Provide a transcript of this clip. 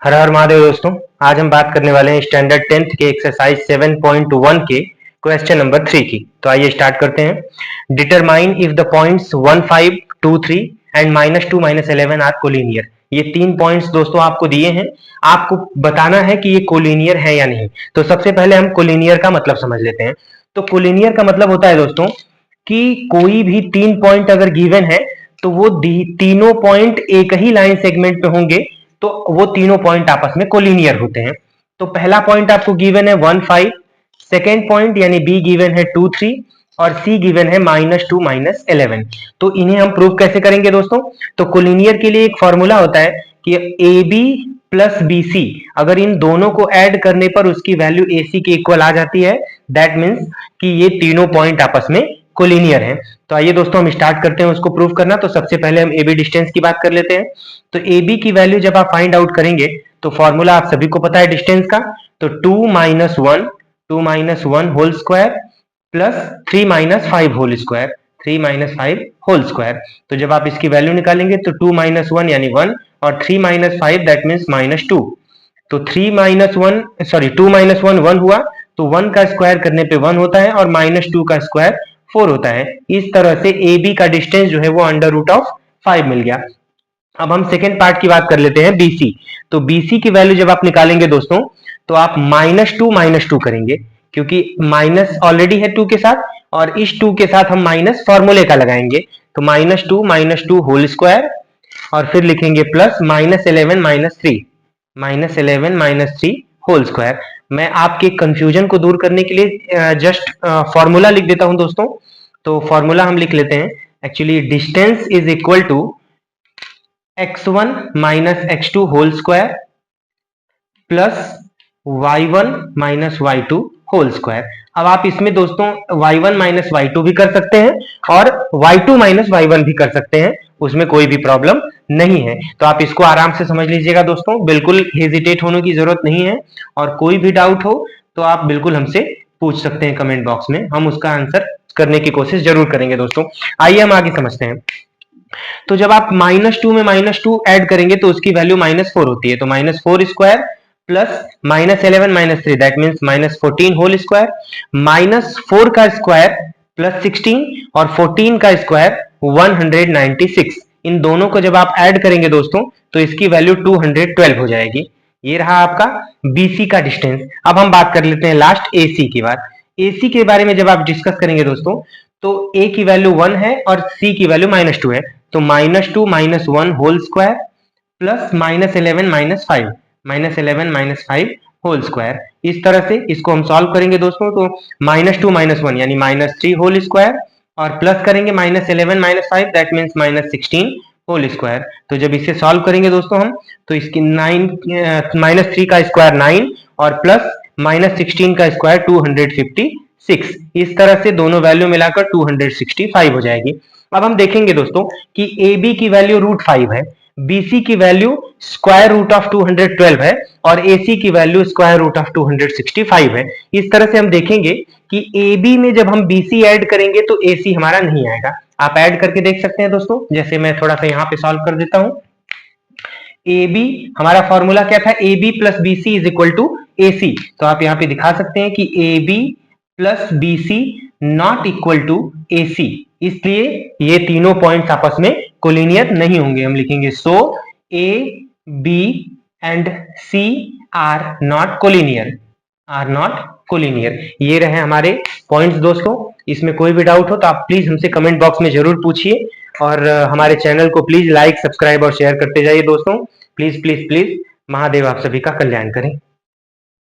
हर हर महादेव दोस्तों। आज हम बात करने वाले हैं स्टैंडर्ड 10th के एक्सरसाइज 7.1 के क्वेश्चन नंबर 3 की। तो आइए स्टार्ट करते हैं। Determine if the points 1, 5, 2, 3 and -2, -11 are collinear. ये 3 पॉइंट्स दोस्तों आपको दिए हैं, आपको बताना है कि ये कोलिनियर है या नहीं। तो सबसे पहले हम कोलिनियर का मतलब समझ लेते हैं। तो कोलिनियर का मतलब होता है दोस्तों कि कोई भी 3 पॉइंट अगर गिवन है तो वो तीनों पॉइंट एक ही लाइन सेगमेंट पे होंगे, तो वो तीनों पॉइंट आपस में कोलिनियर होते हैं। तो पहला पॉइंट आपको गिवन है 1, 5, सेकेंड पॉइंट यानी बी गिवन है 2, 3 और सी गिवन है -2, -11। तो इन्हें हम प्रूव कैसे करेंगे दोस्तों? तो कोलिनियर के लिए एक फॉर्मूला होता है कि A B plus B C, अगर इन दोनों को ऐड करने पर उसकी वैल्यू ए सी के इक्वल आ जाती है, दैट मीन्स कि ये तीनों पॉइंट आपस में कोलिनियर है। तो आइए दोस्तों हम स्टार्ट करते हैं उसको प्रूव करना। तो सबसे पहले हम ए बी डिस्टेंस की बात कर लेते हैं। तो ए बी की वैल्यू जब आप फाइंड आउट करेंगे तो फॉर्मूला आप सभी को पता है डिस्टेंस का। तो 2 - 1 whole square plus 3 - 5 whole square, 3 - 5 whole square. तो जब आप इसकी वैल्यू निकालेंगे तो 2 - 1 यानी 1 और 3 - 5 दैट मीन्स -2। तो 2 - 1 1 हुआ, तो 1 का स्क्वायर करने पे 1 होता है और -2 का स्क्वायर 4 होता है। इस तरह से ए बी का डिस्टेंस जो है वो √5 मिल गया। अब हम सेकेंड पार्ट की बात कर लेते हैं बीसी। तो बीसी की वैल्यू जब आप निकालेंगे दोस्तों तो आप -2 करेंगे, क्योंकि माइनस ऑलरेडी है 2 के साथ और इस 2 के साथ हम माइनस फॉर्मूले का लगाएंगे। तो -2 होल स्क्वायर और फिर लिखेंगे प्लस -11 - 3 होल स्क्वायर। मैं आपके कंफ्यूजन को दूर करने के लिए जस्ट फॉर्मूला लिख देता हूं दोस्तों। तो फॉर्मूला हम लिख लेते हैं। Actually distance is equal to x1 - x2 whole square plus y1 - y2 whole square. अब आप इसमें दोस्तों y1 - y2 भी कर सकते हैं और y2 - y1 भी कर सकते हैं, उसमें कोई भी प्रॉब्लम नहीं है। तो आप इसको आराम से समझ लीजिएगा दोस्तों, बिल्कुल हेजिटेट होने की जरूरत नहीं है। और कोई भी डाउट हो तो आप बिल्कुल हमसे पूछ सकते हैं कमेंट बॉक्स में, हम उसका आंसर करने की कोशिश जरूर करेंगे दोस्तों। आइए हम आगे समझते हैं। तो जब आप -2 में -2 ऐड करेंगे तो उसकी वैल्यू -4 होती है। तो -4 square plus -11 - 3 that means -14 whole square, -4 का स्क्वायर प्लस 16 और 14 का स्क्वायर 196। इन दोनों को जब आप ऐड करेंगे दोस्तों तो इसकी वैल्यू 212 हो जाएगी। ये रहा आपका बीसी का डिस्टेंस। अब हम बात कर लेते हैं लास्ट एसी की बात। एसी के बारे में जब आप डिस्कस करेंगे दोस्तों तो ए की वैल्यू 1 है और सी की वैल्यू -2 है। तो -2 - 1 whole square plus -11 - 5 whole square. इस तरह से इसको हम सॉल्व करेंगे दोस्तों। तो -2 - 1 यानी -3 होल स्क्वायर और प्लस करेंगे -11 - 5 दैट मीन्स -16 होल स्क्वायर। तो जब इसे सॉल्व करेंगे दोस्तों हम तो इसकी -3 का स्क्वायर 9 और प्लस -16 का स्क्वायर 256। इस तरह से दोनों वैल्यू मिलाकर 265 हो जाएगी। अब हम देखेंगे दोस्तों कि ए बी की वैल्यू √5 है, बीसी की वैल्यू स्क्वायर रूट ऑफ 212 है और एसी की वैल्यू स्क्वायर रूट ऑफ 265 है। इस तरह से हम देखेंगे कि ए बी में जब हम बीसी ऐड करेंगे तो एसी हमारा नहीं आएगा। आप ऐड करके देख सकते हैं दोस्तों, जैसे मैं थोड़ा सा यहाँ पे सॉल्व कर देता हूं। ए बी हमारा फॉर्मूला क्या था? A B plus B C is equal to A C. तो आप यहाँ पे दिखा सकते हैं कि A B plus B C not equal to A C, इसलिए ये तीनों पॉइंट्स आपस में कोलिनियर नहीं होंगे। हम लिखेंगे so A B and C are not collinear, are not collinear. ये रहे हमारे पॉइंट्स दोस्तों। इसमें कोई भी डाउट हो तो आप प्लीज हमसे कमेंट बॉक्स में जरूर पूछिए और हमारे चैनल को प्लीज लाइक, सब्सक्राइब और शेयर करते जाइए दोस्तों। प्लीज प्लीज प्लीज, महादेव आप सभी का कल्याण करें।